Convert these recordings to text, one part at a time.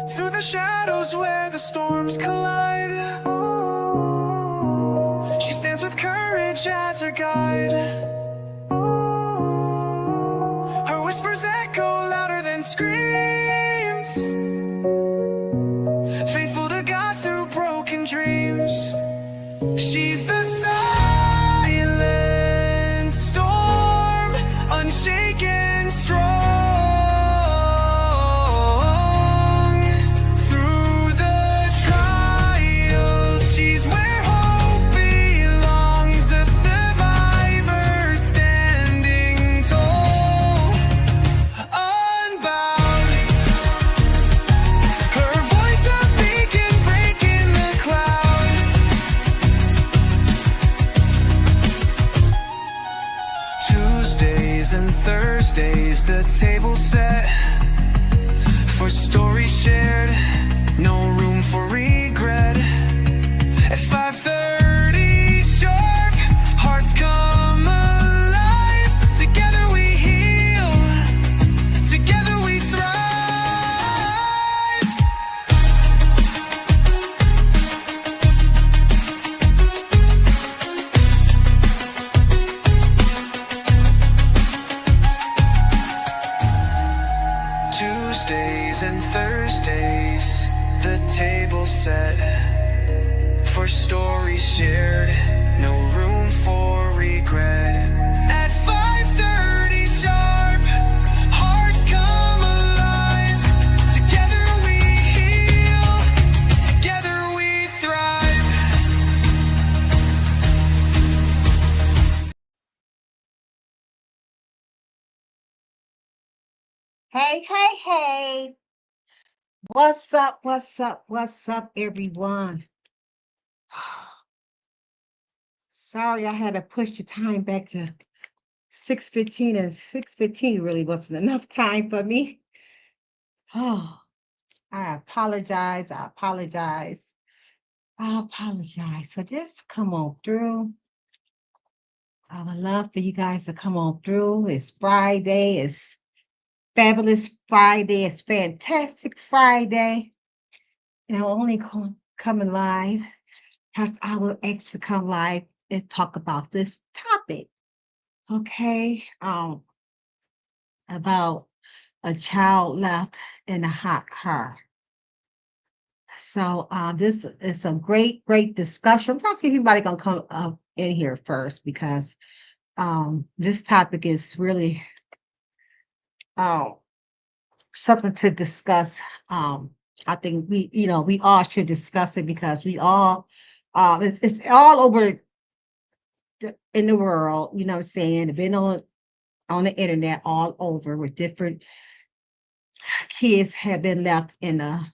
Through the shadows where the storms collide, she stands with courage as her guide. Her whispers echo louder than screams, faithful to God through broken dreams. She's the silent storm, unshaken, strong. Through the trials, she's where hope belongs, a survivor standing tall, unbound. Her voice a beacon breaking the cloud. Tuesdays and Thursdays, the table set for stories shared, no room for regret. At 5:30 sharp, hearts come alive. Together we heal, together we thrive. Tuesdays and Thursdays, the table set for stories shared, no room for regret. At 5:30 sharp, hearts come alive. Together we heal, together we thrive. Hey, hey, hey. What's up? What's up? What's up, everyone? Sorry, I had to push the time back to 6:15, and 6:15 really wasn't enough time for me. Oh, I apologize. I apologize. I apologize for this. Come on through. I would love for you guys to come on through. It's Friday. It's fabulous Friday. It's fantastic Friday. And I'm only coming live because I will actually come live and talk about this topic. Okay. About a child left in a hot car. So this is a great, great discussion. I'm trying to see if anybody gonna come up in here first because this topic is really um something to discuss. I think we all should discuss it because we all it's all over in the world, you know what I'm saying? Been on the internet all over with different kids have been left in a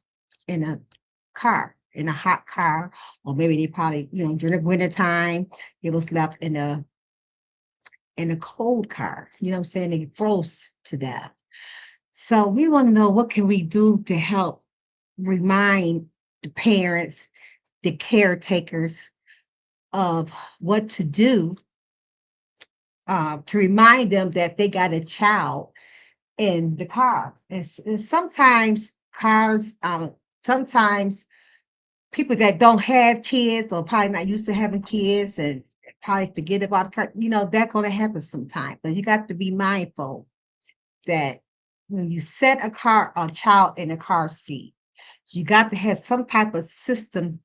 car, in a hot car, or maybe they probably, during the winter time, it was left in a cold car. You know what I'm saying? They froze to death. So we want to know what can we do to help remind the parents, the caretakers of what to do to remind them that they got a child in the car. And sometimes cars, sometimes people that don't have kids or probably not used to having kids and probably forget about the car, that's going to happen sometime. But you got to be mindful that when you set a child in a car seat, you got to have some type of system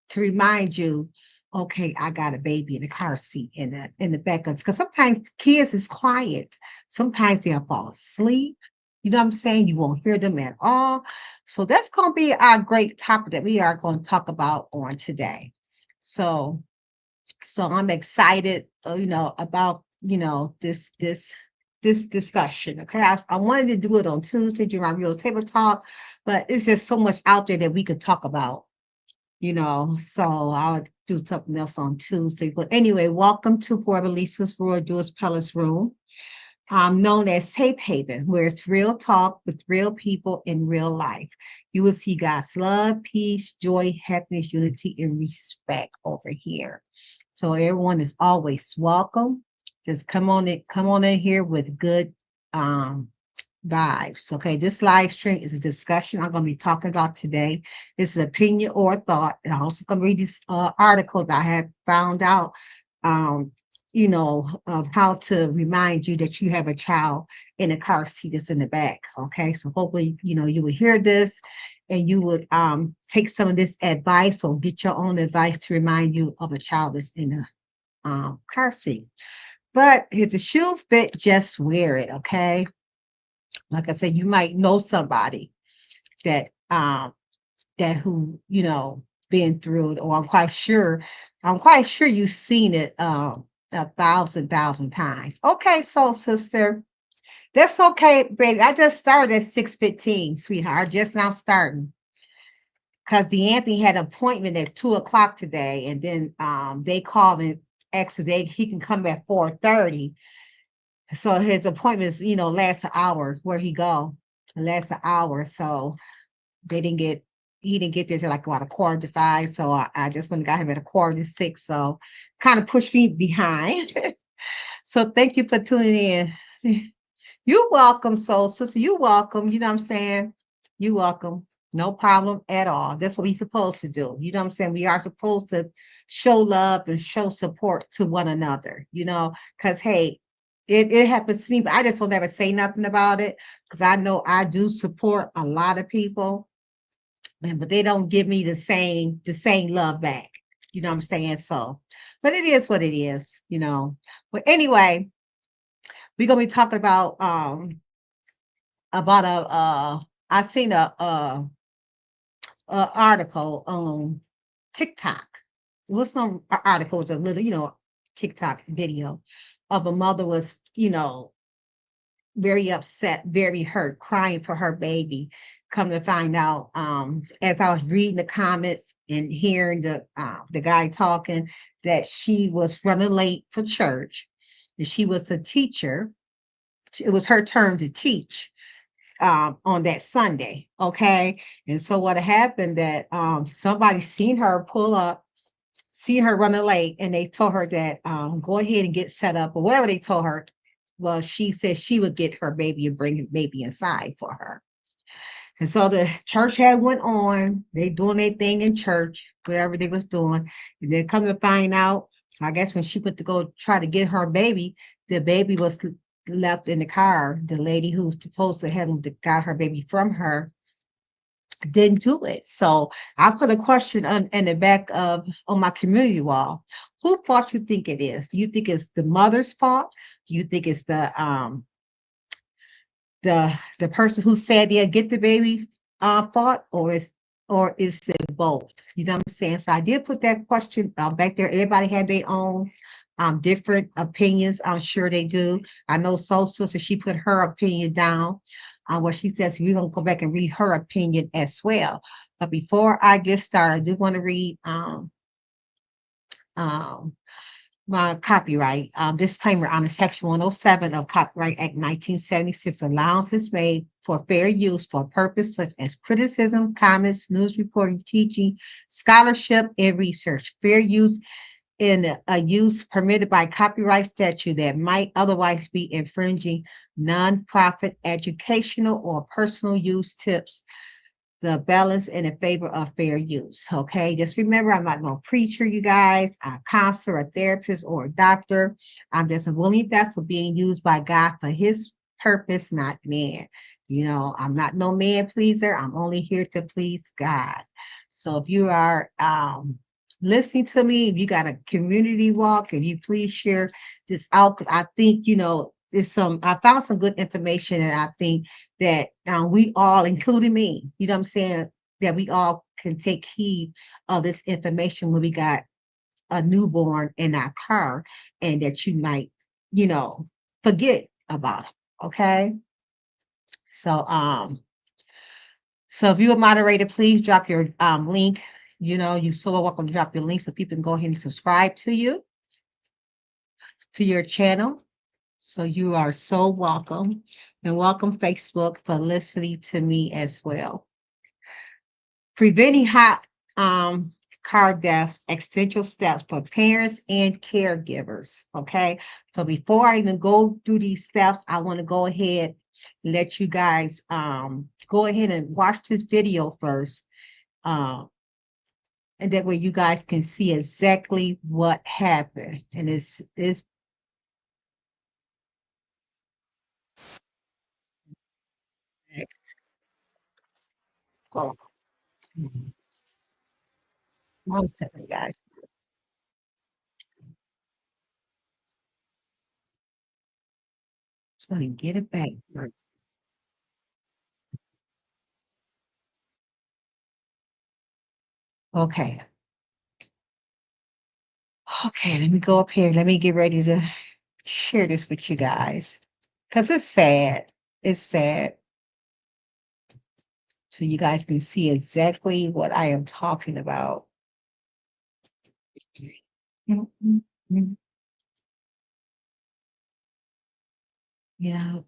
to remind you, okay, I got a baby in the car seat in the back of, because sometimes kids is quiet. Sometimes they'll fall asleep. You know what I'm saying? You won't hear them at all. So that's going to be our great topic that we are going to talk about on today. So, so I'm excited, about this discussion. Okay, I wanted to do it on Tuesday during our real table talk, but it's just so much out there that we could talk about. So I'll do something else on Tuesday. But anyway, welcome to For Lisa's Roy Doers Palace Room, known as Safe Haven, where it's real talk with real people in real life. You will see God's love, peace, joy, happiness, unity, and respect over here. So everyone is always welcome. Just come on in here with good vibes. Okay, this live stream is a discussion I'm going to be talking about today. It's an opinion or a thought. And I'm also going to read these articles I have found out, um, of how to remind you that you have a child in a car seat that's in the back. Okay, so hopefully, you would hear this and you would take some of this advice or get your own advice to remind you of a child that's in a car seat. But if the shoe fit, just wear it. Okay, like I said, you might know somebody that who been through it, or I'm quite sure you've seen it a thousand times. Okay, so sister, that's okay, baby. I just started at 6:15, sweetheart. Just now starting because DeAnthony had an appointment at 2 o'clock today, and then they called and asked if he can come at 4:30. So his appointments, last an hour. Where he go? It lasts an hour. So they didn't get he didn't get there till like about 4:45. So I just went and got him at 5:45. So kind of pushed me behind. So thank you for tuning in. You're welcome, soul sister. You're welcome. You know what I'm saying? You're welcome. No problem at all. That's what we're supposed to do. You know what I'm saying? We are supposed to show love and show support to one another, because hey, it happens to me, but I just will never say nothing about it because I know I do support a lot of people, man, but they don't give me the same love back. You know what I'm saying? So, but it is what it is. But anyway, we're gonna be talking about I seen a article on TikTok. It was some article, it was a little, TikTok video of a mother was, very upset, very hurt, crying for her baby. Come to find out, as I was reading the comments and hearing the guy talking, that she was running late for church, and she was a teacher. It was her turn to teach on that Sunday. Okay. And so what happened that somebody seen her pull up, seen her running late, and they told her that go ahead and get set up or whatever they told her. Well, she said she would get her baby and bring the baby inside for her. And so the church had went on. They doing their thing in church, whatever they was doing. And then come to find out, I guess when she went to go try to get her baby, the baby was left in the car. The lady who's supposed to have got her baby from her didn't do it. So I put a question in the back of on my community wall. Who fault you think it is? Do you think it's the mother's fault? Do you think it's the person who said they'll get the baby fault, or is it both? You know what I'm saying? So I did put that question back there. Everybody had their own different opinions. I'm sure they do. I know Soul Sister, she put her opinion down where she says we're gonna go back and read her opinion as well. But before I get started, I do want to read um copyright disclaimer on the section 107 of Copyright Act 1976. Allowance is made for fair use for purpose such as criticism, comments, news reporting, teaching, scholarship, and research. Fair use in a use permitted by copyright statute that might otherwise be infringing nonprofit educational or personal use tips the balance in a favor of fair use. Okay, just remember, I'm not no preacher, you guys, a counselor, a therapist, or a doctor. I'm just a willing vessel being used by God for His purpose, not man. I'm not no man pleaser. I'm only here to please God. So if you are listening to me, if you got a community walk, and you please share this out, because I think I found some good information, and I think that we all, including me, you know what I'm saying, that we all can take heed of this information when we got a newborn in our car, and that you might, forget about it. Okay. So, if you're a moderator, please drop your link. You're so welcome to drop your link so people can go ahead and subscribe to your channel. So you are so welcome. And welcome, Facebook, for listening to me as well. Preventing hot car deaths, essential steps for parents and caregivers. Okay. So before I even go through these steps, I want to go ahead let you guys go ahead and watch this video first. Um, and that way you guys can see exactly what happened. And it's oh, mhm. 1 second, guys. Just want to get it back first. Okay. Okay, let me go up here. Let me get ready to share this with you guys. Because it's sad. It's sad. So you guys can see exactly what I am talking about. Mm, mm, mm. Yeah.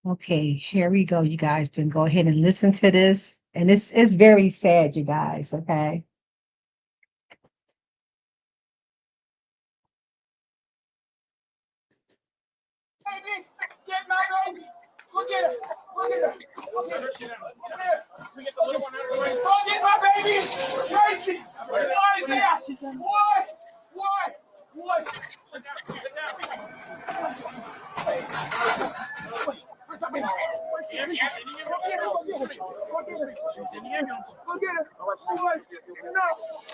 Okay, here we go, you guys. Then go ahead and listen to this. And it's very sad, you guys. Okay. Baby, get my baby. Go get her. Go get her. Go get her. Go get her. We get the little one out of the way. Go get my baby. Tracy. What is that? What? What? What? Sit down. Sit down. Where's my baby? Where's she? Go get her. Go get her. Go get her. Go get her. What? No.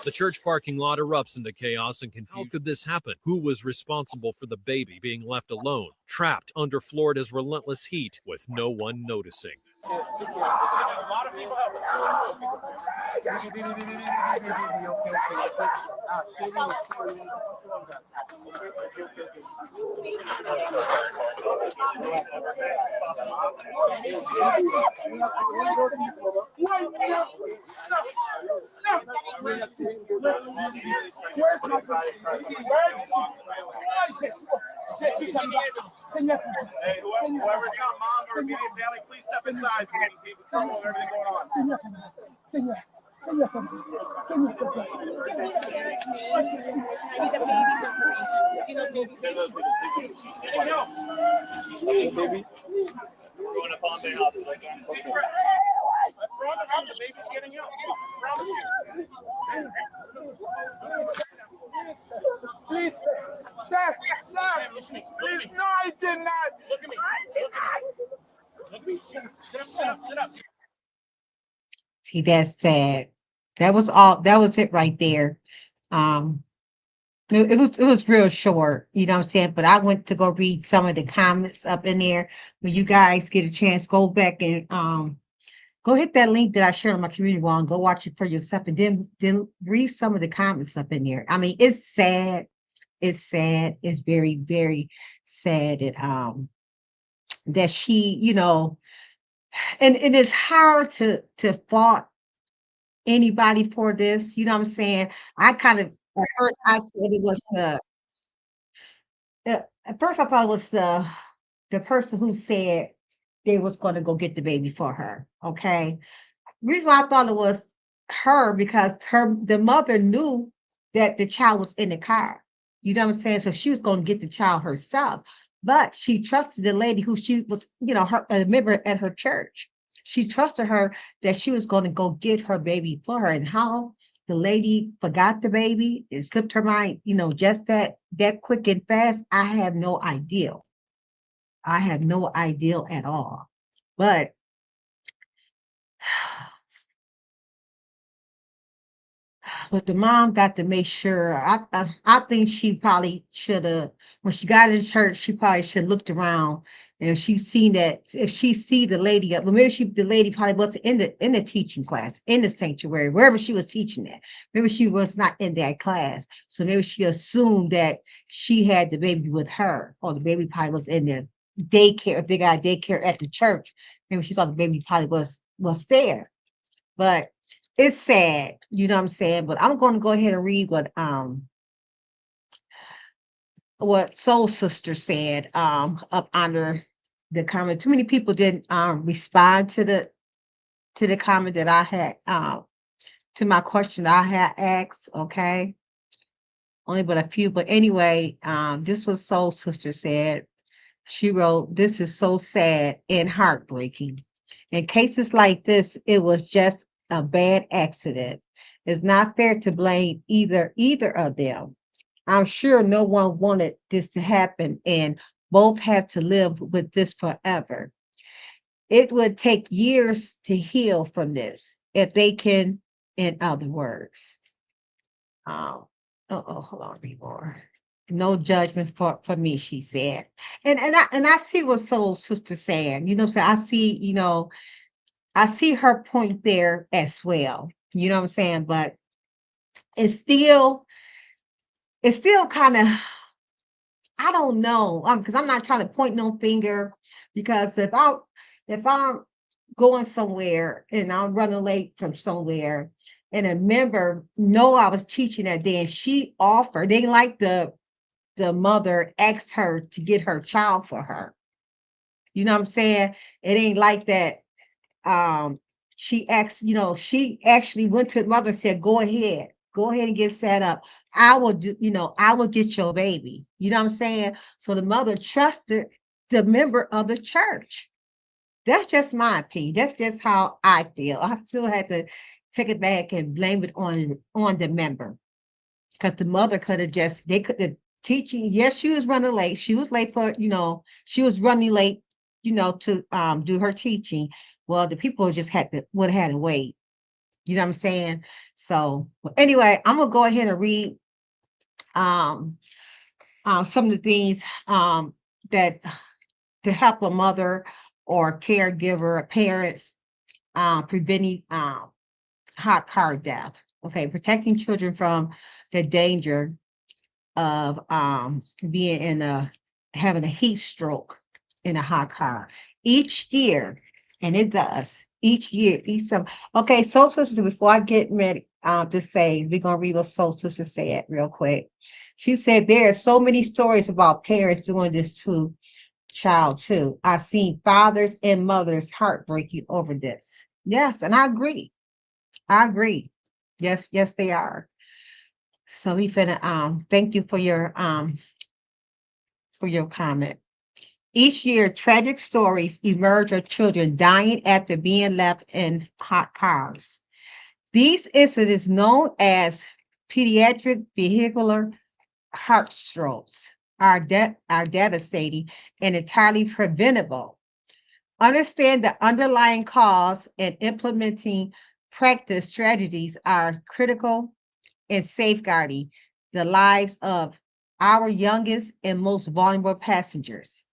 The church parking lot erupts into chaos and confusion. How could this happen? Who was responsible for the baby being left alone, trapped under Florida's relentless heat with no one noticing? A lot of people have. Hey, whoever's got mom or immediate family, please step inside so we can keep control of everything going on. Baby. We're going to Palm Bay Hospital. Okay. I promise you, the baby's getting out. I promise you. Please, sir, please, no, I did not. Look at me. Look at me. Sit up, sit up, sit up. See, that's sad. That was all, that was it right there. Um, it was real short, you know what I'm saying? But I went to go read some of the comments up in there. When you guys get a chance, go back and go hit that link that I shared on my community wall and go watch it for yourself and then read some of the comments up in there. I mean, it's sad. It's sad. It's very, very sad that she, and it's hard to fault anybody for this, you know what I'm saying? I kind of at first I said it was at first I thought it was the person who said they was going to go get the baby for her. Okay. Reason why I thought it was her because the mother knew that the child was in the car. You know what I'm saying? So she was going to get the child herself, but she trusted the lady who she was, her a member at her church. She trusted her that she was going to go get her baby for her, and how the lady forgot the baby, it slipped her mind, just that quick and fast. I have no idea. I have no idea at all. But But the mom got to make sure. I think she probably should have, when she got in church, she probably should have looked around, and if she seen that, if she see the lady, well, maybe the lady probably wasn't in the teaching class in the sanctuary wherever she was teaching at. Maybe she was not in that class, so maybe she assumed that she had the baby with her, or the baby probably was in the daycare. If they got daycare at the church, maybe she thought the baby probably was there. But it's sad, you know what I'm saying? But I'm going to go ahead and read what Soul Sister said up under the comment. Too many people didn't respond to the comment that I had to my question I had asked, okay? Only but a few, but anyway, this was Soul Sister said. She wrote, "This is so sad and heartbreaking. In cases like this, it was just a bad accident. It's not fair to blame either of them. I'm sure no one wanted this to happen, and both have to live with this forever. It would take years to heal from this, if they can, in other words." Um, hold on, read more. No judgment for me, she said. And I see what Soul Sister saying. So I see, I see her point there as well. You know what I'm saying? But it's still, it's still kind of, I don't know. Because I'm not trying to point no finger. Because if I'm going somewhere and I'm running late from somewhere, and a member know I was teaching that day, and she offered, they like the mother asked her to get her child for her. You know what I'm saying? It ain't like that. She asked, she actually went to the mother and said, go ahead and get set up. I will do, I will get your baby. You know what I'm saying? So the mother trusted the member of the church. That's just my opinion. That's just how I feel. I still had to take it back and blame it on the member, because the mother could have just, they could have teaching. Yes, she was running late. She was late for, she was running late, to do her teaching. Well, the people just would have had to wait. You know what I'm saying? So well, anyway, I'm gonna go ahead and read um some of the things that to help a mother or caregiver, parents, preventing hot car death. Okay, protecting children from the danger of being in a having a heat stroke in a hot car each year, and it does each year. Each some okay. Soul Sister. Before I get ready, to say we're gonna read what Soul Sister said real quick. She said there are so many stories about parents doing this to child too. I've seen fathers and mothers heartbreaking over this. Yes, and I agree. I agree. Yes, yes, they are. So we finna thank you for your comment. Each year, tragic stories emerge of children dying after being left in hot cars. These incidents, known as pediatric vehicular heart strokes, are devastating and entirely preventable. Understand the underlying cause and implementing practice strategies are critical in safeguarding the lives of our youngest and most vulnerable passengers.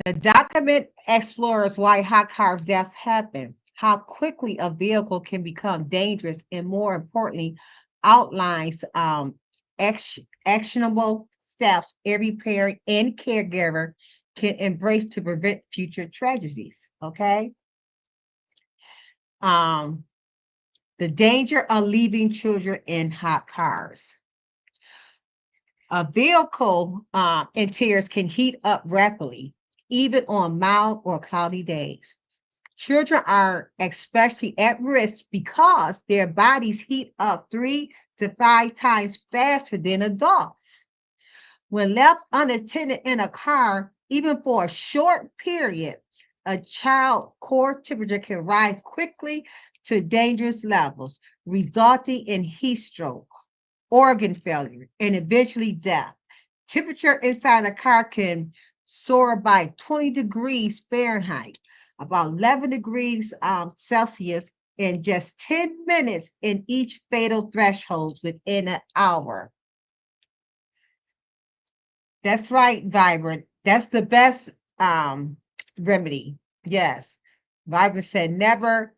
The document explores why hot car deaths happen, how quickly a vehicle can become dangerous, and more importantly, outlines actionable steps every parent and caregiver can embrace to prevent future tragedies. Okay. Um, the danger of leaving children in hot cars. A vehicle interiors can heat up rapidly, even on mild or cloudy days. Children are especially at risk because their bodies heat up 3 to 5 times faster than adults. When left unattended in a car, even for a short period, a child's core temperature can rise quickly to dangerous levels, resulting in heat stroke, organ failure, and eventually death. Temperature inside a car can soar by 20 degrees Fahrenheit, about 11 degrees Celsius, in just 10 minutes in each fatal threshold within an hour. That's right, Vibrant. That's the best remedy. Yes. Vibrant said never,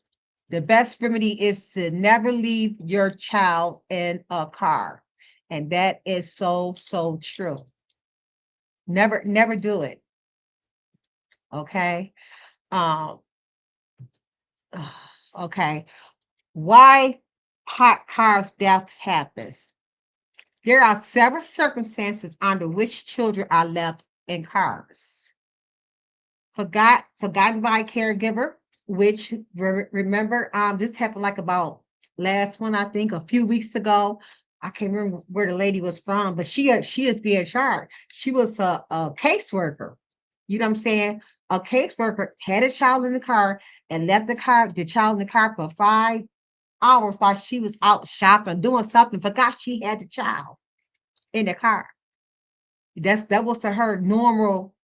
the best remedy is to never leave your child in a car. And that is so, so true. Never, never do it. Okay. Um, okay. Why hot cars death happens? There are several circumstances under which children are left in cars. Forgotten by a caregiver, which remember, this happened like about last one, I think a few weeks ago. I can't remember where the lady was from, but she is being charged. She was a caseworker. You know what I'm saying? A caseworker had a child in the car and left the child in the car for 5 hours while she was out shopping, doing something, forgot she had the child in the car. That was to her normal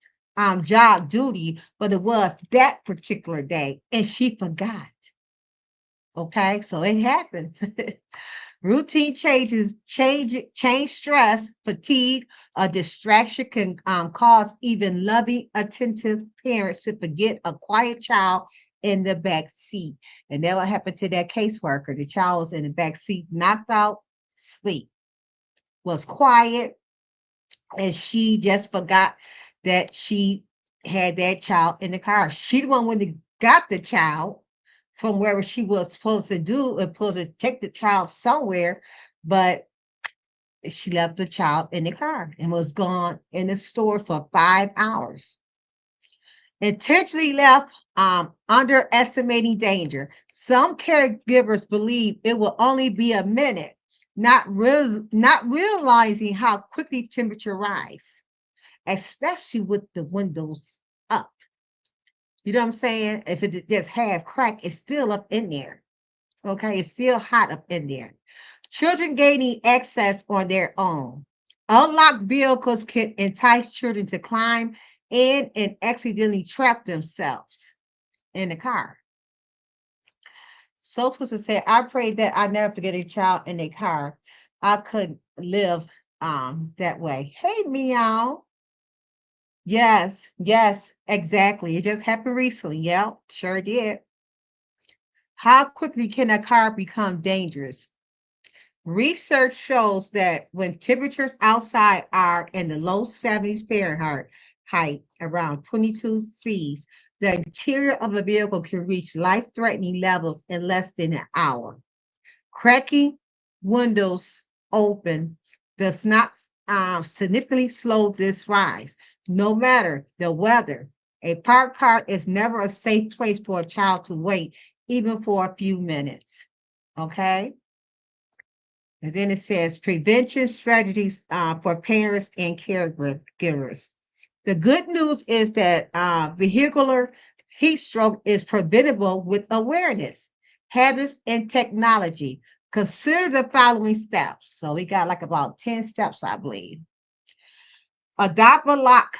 job duty, but it was that particular day, and she forgot. Okay, so it happens. Routine change stress, fatigue, or distraction can cause even loving, attentive parents to forget a quiet child in the back seat. And that what happened to that caseworker. The child was in the back seat, knocked out, sleep, was quiet, and she just forgot that she had that child in the car. She the one when they got the child from wherever she was supposed to do, supposed to take the child somewhere, but she left the child in the car and was gone in the store for 5 hours. Intentionally left underestimating danger. Some caregivers believe it will only be a minute, not realizing how quickly temperature rise, especially with the windows up. You know what I'm saying? If it just half crack, it's still up in there. Okay, it's still hot up in there. Children gaining access on their own. Unlocked vehicles can entice children to climb in and accidentally trap themselves in the car. So supposed to say, I pray that I never forget a child in a car. I could live that way. Hey, meow. Yes, yes, exactly. It just happened recently. Yeah, sure did. How quickly can a car become dangerous? Research shows that when temperatures outside are in the low 70s Fahrenheit, around 22 Cs, the interior of a vehicle can reach life-threatening levels in less than an hour. Cracking windows open does not significantly slow this rise. No matter the weather, a parked car is never a safe place for a child to wait, even for a few minutes. Okay? And then it says prevention strategies for parents and caregivers. The good news is that vehicular heat stroke is preventable with awareness, habits, and technology. Consider the following steps. So we got like about 10 steps, I believe. Adopt a lock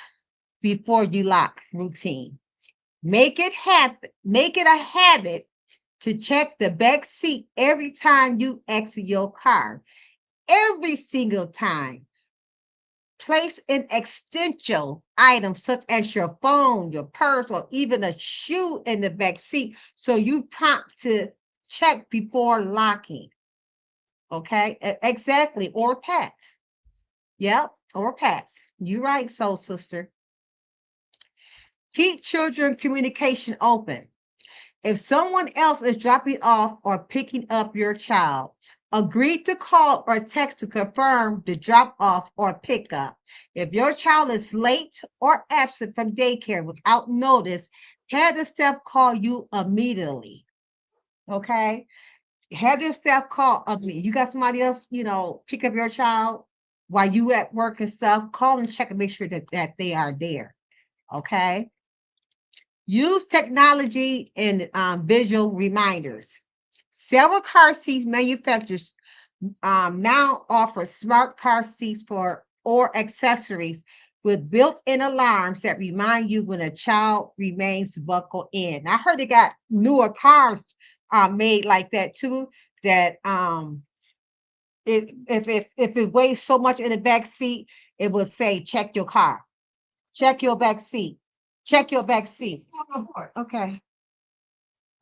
before you lock routine. Make it a habit to check the back seat every time you exit your car. Every single time. Place an essential item such as your phone, your purse, or even a shoe in the back seat so you prompt to check before locking. Okay, exactly. Or pets. Yep, or pets. You're right, soul sister. Keep children communication open. If someone else is dropping off or picking up your child, agree to call or text to confirm the drop off or pickup. If your child is late or absent from daycare without notice, have the staff call you immediately. Okay? Have your staff call of me. You got somebody else, pick up your child while you at work and stuff, call and check and make sure that they are there. Okay? Use technology and visual reminders. Several car seat manufacturers now offer smart car seats or accessories with built-in alarms that remind you when a child remains buckled in. I heard they got newer cars made like that too. That if it weighs so much in the back seat, it will say check your car, check your back seat, check your back seat. Okay.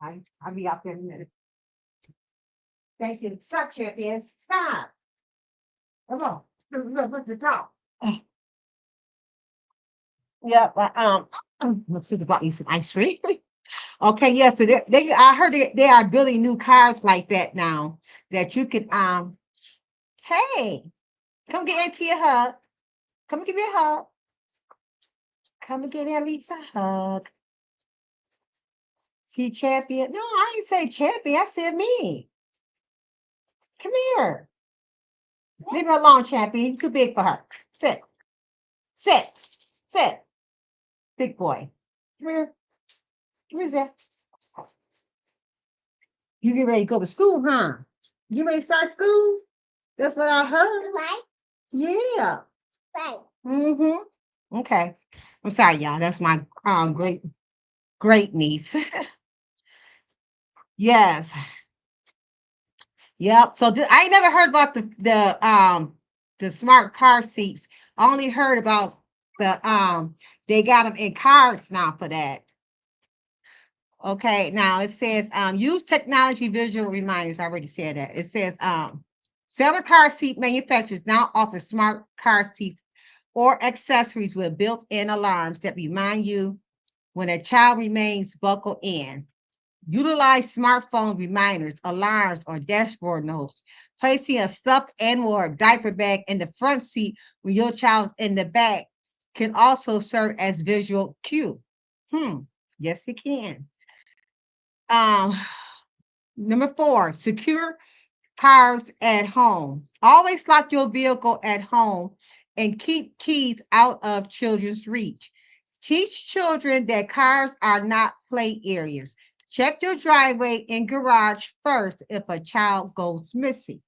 I'll be out there in a minute. Thank you. Stop, champion. Stop. Come on. Look the top. Yeah, but let's see about you some ice cream. Okay, yes, so I heard they are building new cars like that now that you can hey, come get Auntie a hug. Come and give me a hug. Come and give Aunt Lisa a hug. See champion. No, I didn't say champion, I said me. Come here. Leave her alone, champion. You're too big for her. Sit. Sit. Sit. Big boy. Come here. Come here, Zach. You get ready to go to school, huh? You ready to start school? That's what I heard. Right? Yeah. Right. Mm-hmm. Okay. I'm sorry, y'all. That's my great niece. Yes. Yep. So I ain't never heard about the smart car seats. I only heard about they got them in cars now for that. Okay, now it says use technology visual reminders. I already said that. It says several car seat manufacturers now offer smart car seats or accessories with built-in alarms that remind you when a child remains buckled in. Utilize smartphone reminders, alarms, or dashboard notes. Placing a stuffed animal or diaper bag in the front seat when your child's in the back can also serve as visual cue. Yes, it can. Um, Number 4, secure cars at home. Always lock your vehicle at home and keep keys out of children's reach. Teach children that cars are not play areas. Check your driveway and garage first if a child goes missing.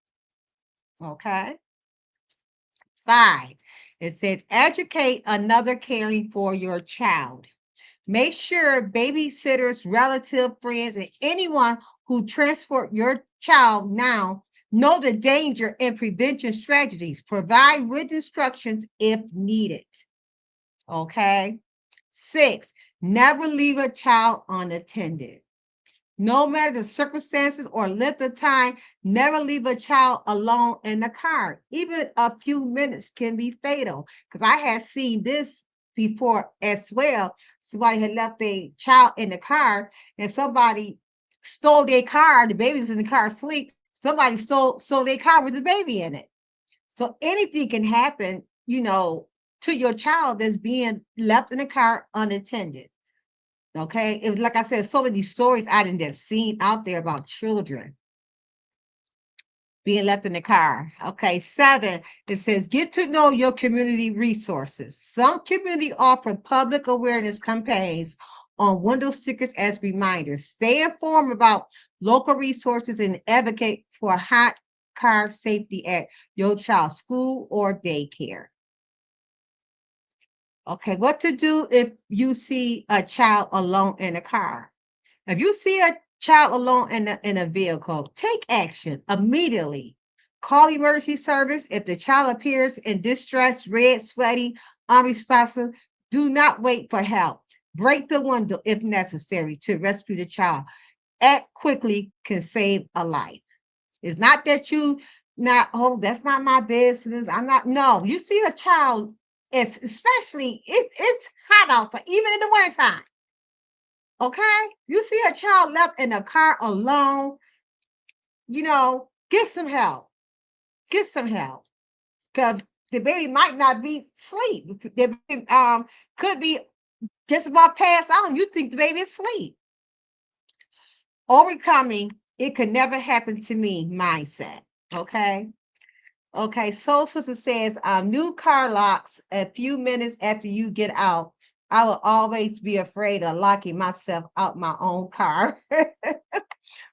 Okay. 5, it says educate another caring for your child. Make sure babysitters, relatives, friends, and anyone who transport your child now know the danger and prevention strategies. Provide written instructions if needed. Okay. 6, never leave a child unattended. No matter the circumstances or length of time, never leave a child alone in the car. Even a few minutes can be fatal. Because I had seen this before as well. Somebody had left a child in the car and somebody stole their car. The baby was in the car asleep. Somebody stole their car with the baby in it. So anything can happen, to your child that's being left in the car unattended. Okay. It was like I said, so many stories I didn't just seen out there about children being left in the car. Okay. 7, it says get to know your community resources. Some community offer public awareness campaigns on window stickers as reminders. Stay informed about local resources and advocate for hot car safety at your child's school or daycare. Okay, what to do if you see a child alone in a car? If you see a child alone in a vehicle, take action immediately. Call emergency service. If the child appears in distress, red, sweaty, unresponsive, do not wait for help. Break the window if necessary to rescue the child. Act quickly can save a life. It's not that you not, oh, that's not my business. I'm not, no, you see a child, especially it's hot outside, even in the wintertime. Okay, you see a child left in a car alone, get some help. Get some help. Because the baby might not be asleep. The baby could be just about passed out. You think the baby is asleep. Overcoming, it could never happen to me mindset. Okay. Okay, Soul Sister says, new car locks a few minutes after you get out. I will always be afraid of locking myself out my own car.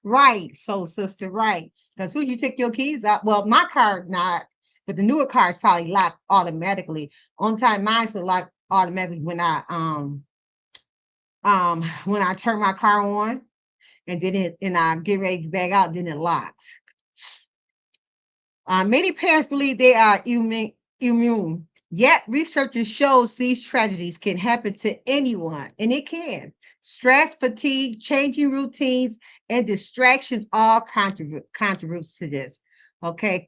Right, Soul Sister, right. Because when you take your keys out, well, my car not, but the newer cars probably lock automatically. On time, mine will lock automatically when I turn my car on and I get ready to back out, then it locks. Many parents believe they are immune, yet researchers shows these tragedies can happen to anyone, and it can. Stress, fatigue, changing routines, and distractions all contribute to this. Okay,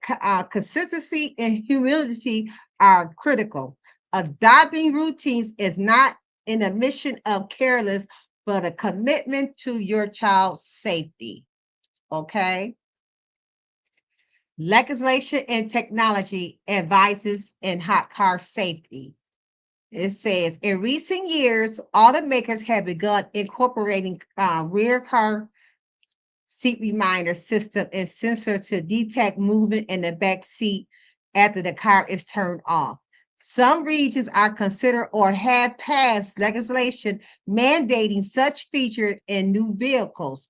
consistency and humility are critical. Adopting routines is not an admission of careless, but a commitment to your child's safety. Okay. Legislation and technology advises in hot car safety. It says in recent years, automakers have begun incorporating rear car seat reminder system and sensor to detect movement in the back seat after the car is turned off. Some regions are considered or have passed legislation mandating such features in new vehicles.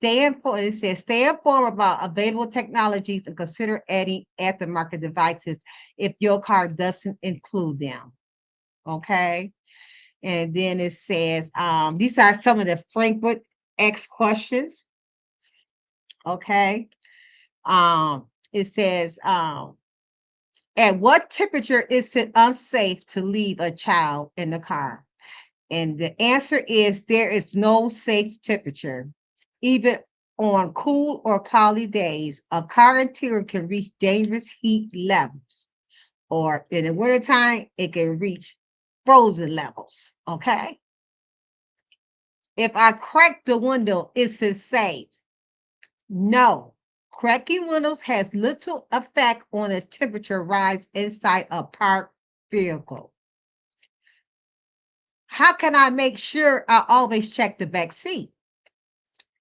It says stay informed about available technologies and consider adding aftermarket devices if your car doesn't include them. Okay. And then it says, these are some of the Frankfurt X questions. Okay. It says, at what temperature is it unsafe to leave a child in the car? And the answer is there is no safe temperature. Even on cool or cloudy days, a car interior can reach dangerous heat levels. Or in the wintertime, it can reach frozen levels. Okay. If I crack the window, is it safe? No. Cracking windows has little effect on the temperature rise inside a parked vehicle. How can I make sure I always check the back seat?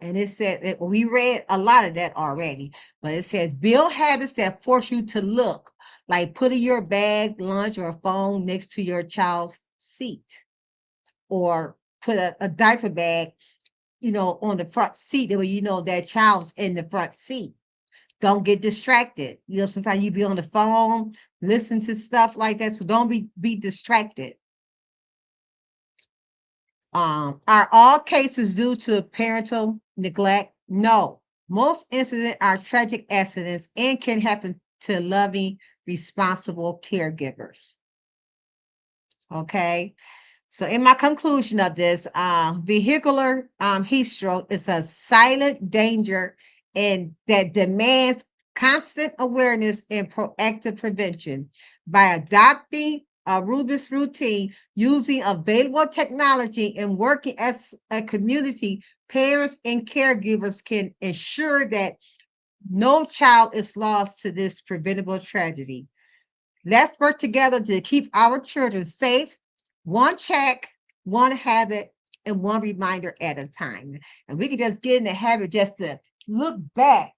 And it said that we read a lot of that already, but it says build habits that force you to look, like putting your bag, lunch, or phone next to your child's seat, or put a diaper bag, on the front seat where that child's in the front seat. Don't get distracted. Sometimes you be on the phone, listen to stuff like that. So don't be distracted. Are all cases due to parental neglect? No. Most incidents are tragic accidents and can happen to loving, responsible caregivers. Okay. So in my conclusion of this, vehicular heat stroke is a silent danger and that demands constant awareness and proactive prevention. By adopting a Rubik's routine, using available technology, and working as a community, parents and caregivers can ensure that no child is lost to this preventable tragedy. Let's work together to keep our children safe, one check, one habit, and one reminder at a time. And we can just get in the habit just to look back,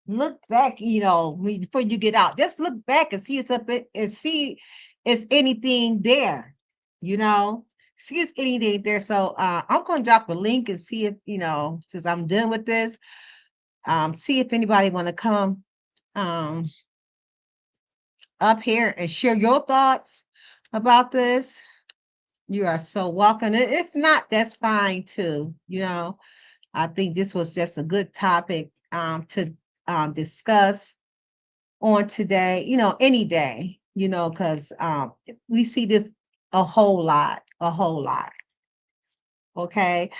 before you get out. Just look back and see and see is anything there, you know. See if anything there. So I'm gonna drop a link and see if, since I'm done with this, see if anybody wanna come um up here and share your thoughts about this. You are so welcome. If not, that's fine too. I think this was just a good topic to discuss on today, any day, because we see this a whole lot. Okay.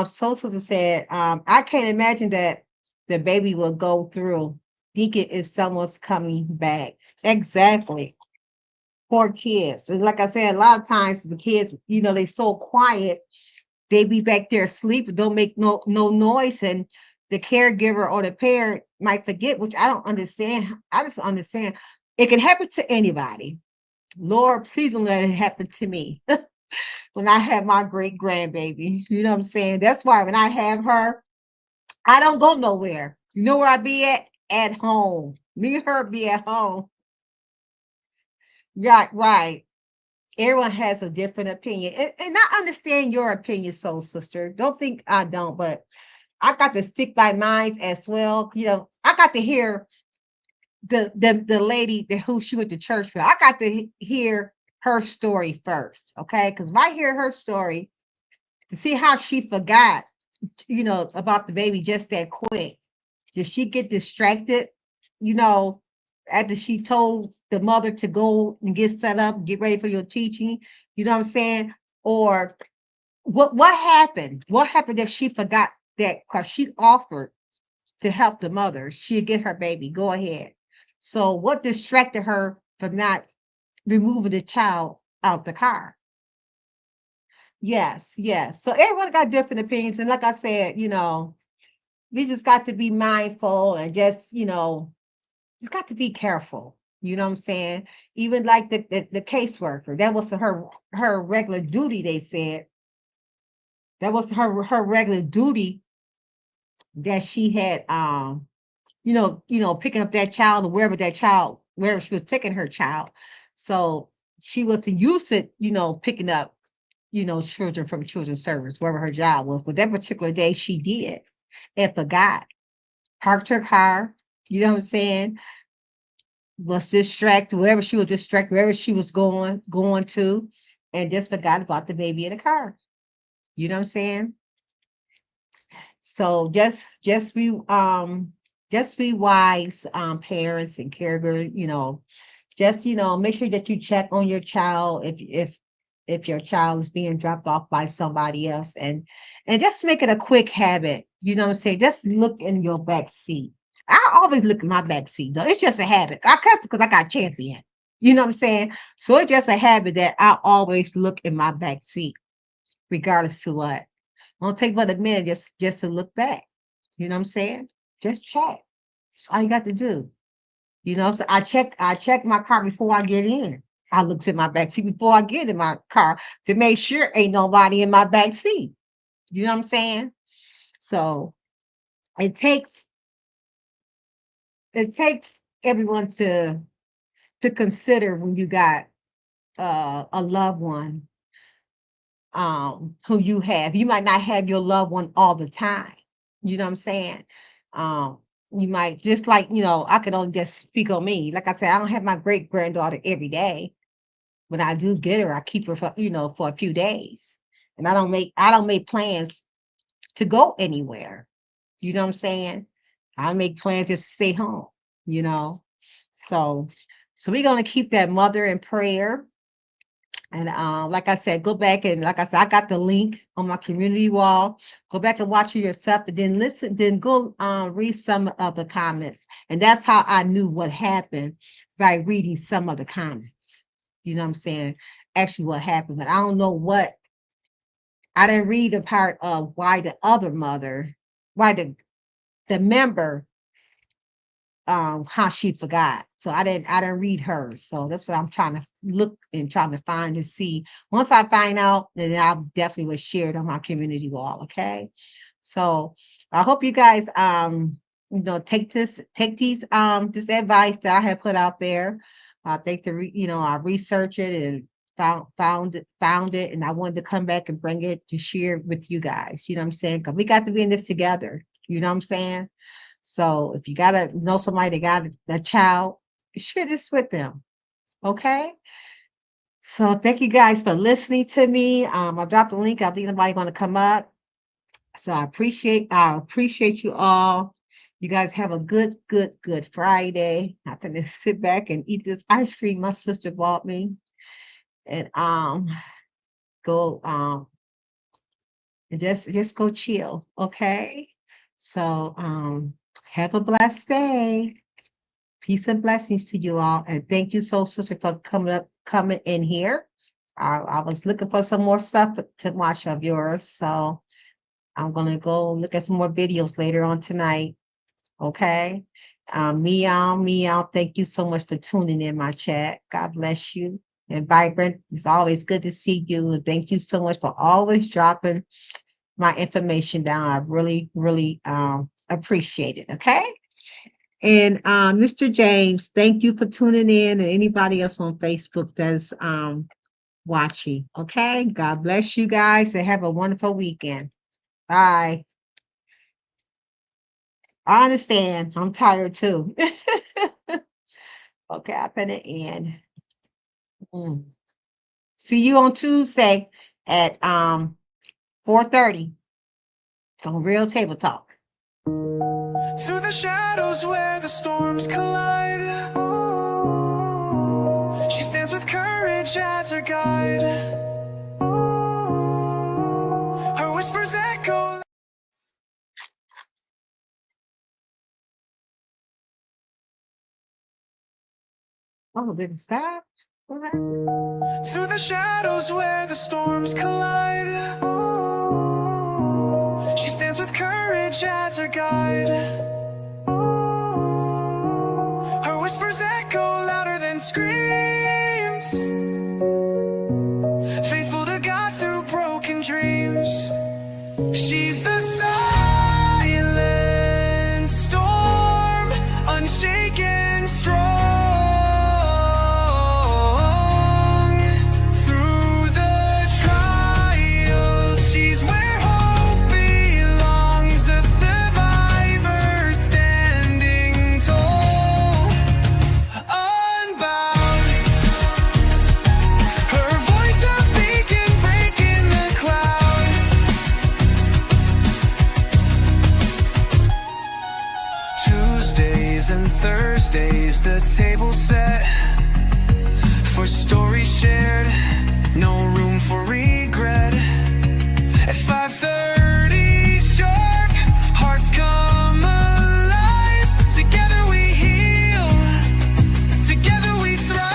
Social said, I can't imagine that the baby will go through thinking if someone's coming back. Exactly. Poor kids. And like I said, a lot of times the kids, they so quiet, they be back there asleep and don't make no noise. And the caregiver or the parent might forget, which I don't understand. I just understand it can happen to anybody. Lord, please don't let it happen to me when I have my great grandbaby. You know what I'm saying? That's why when I have her, I don't go nowhere. You know where I be at? At home. Me and her be at home. Right, right. Everyone has a different opinion. And I understand your opinion, soul sister. Don't think I don't, but I got to stick by mine as well. I got to hear the lady who she went to church with. I got to hear her story first, okay? Because if I hear her story, to see how she forgot, about the baby just that quick. Did she get distracted, you know, after she told the mother to go and get set up, get ready for your teaching? You know what I'm saying? Or what happened? What happened that she forgot that because she offered to help the mother, she'd get her baby. Go ahead. So what distracted her from not removing the child out the car? Yes, yes. So everyone got different opinions. And like I said, we just got to be mindful and just got to be careful. You know what I'm saying? Even like the caseworker, that was her regular duty, they said. That was her regular duty that she had, picking up that child or wherever she was taking her child. So she wasn't used to, picking up, children from children's service, wherever her job was. But that particular day she did and forgot, parked her car, you know what I'm saying? Was distracted, wherever she was going to, and just forgot about the baby in the car. You know what I'm saying? So just be wise, parents and caregivers, just make sure that you check on your child if your child is being dropped off by somebody else, and just make it a quick habit. You know what I'm saying? Just look in your back seat. I always look in my back seat though. It's just a habit. I guess because I got champion. You know what I'm saying? So it's just a habit that I always look in my back seat, regardless to what. Won't take but a minute just to look back. You know what I'm saying? Just check. That's all you got to do. So I check my car before I get in. I looked at my back seat before I get in my car to make sure ain't nobody in my back seat. You know what I'm saying? So it takes everyone to consider when you got a loved one, who you have. You might not have your loved one all the time. You know what I'm saying? Um, you might just like, I can only just speak on me. Like I said, I don't have my great granddaughter every day. When I do get her, I keep her for a few days. And I don't make plans to go anywhere. You know what I'm saying? I make plans just to stay home, you know. So we're gonna keep that mother in prayer. And like I said, go back and like I said, I got the link on my community wall. Go back and watch it yourself, and then listen, then go read some of the comments. And that's how I knew what happened, by reading some of the comments. You know what I'm saying? Actually, what happened, but I don't know what. I didn't read the part of why the other mother, why the member, how she forgot. So I didn't read hers. So that's what I'm trying to look and trying to find to see. Once I find out, then I definitely will share it on my community wall. Okay. So I hope you guys take this advice that I have put out there. I think I researched it and found it, and I wanted to come back and bring it to share with you guys. You know what I'm saying? Because we got to be in this together. You know what I'm saying? So if you gotta know somebody that got a child, share this with them. Okay. So thank you guys for listening to me. I dropped the link. I think anybody going to come up. So I appreciate you all. You guys have a good Friday. I'm gonna sit back and eat this ice cream my sister bought me, and go and just go chill. Okay. So have a blessed day. Peace and blessings to you all. And thank you so, sister, for coming in here. I was looking for some more stuff to watch of yours. So I'm gonna go look at some more videos later on tonight. Okay. Meow. Thank you so much for tuning in my chat. God bless you. And Vibrant, it's always good to see you. And thank you so much for always dropping my information down. I really, really appreciate it. Okay. And Mr. James, thank you for tuning in, and anybody else on Facebook that's watching. Okay. God bless you guys and have a wonderful weekend. Bye. I understand. I'm tired too. Okay, I'm gonna end. Mm. See you on Tuesday at 4:30 on Real Table Talk. Through the shadows where the storms collide, she stands with courage as her guide. Her whispers echo. Oh, didn't stop. Okay. Through the shadows where the storms collide, she stands with courage as her guide. Her whispers echo louder than screams, faithful to God through broken dreams. She's the silence and Thursdays, the table set for stories shared, no room for regret. At 5:30 sharp, hearts come alive. Together we heal, together we thrive.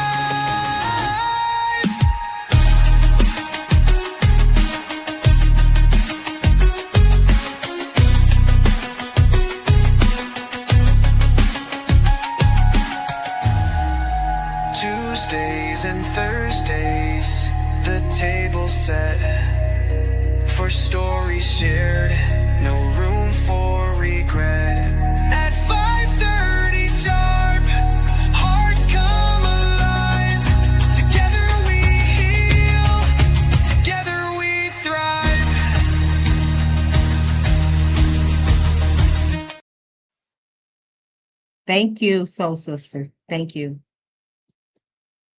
Tuesdays and Thursdays, the table set for stories shared, no room for regret. At 5:30 sharp, hearts come alive. Together we heal, together we thrive. Thank you, Soul Sister. Thank you.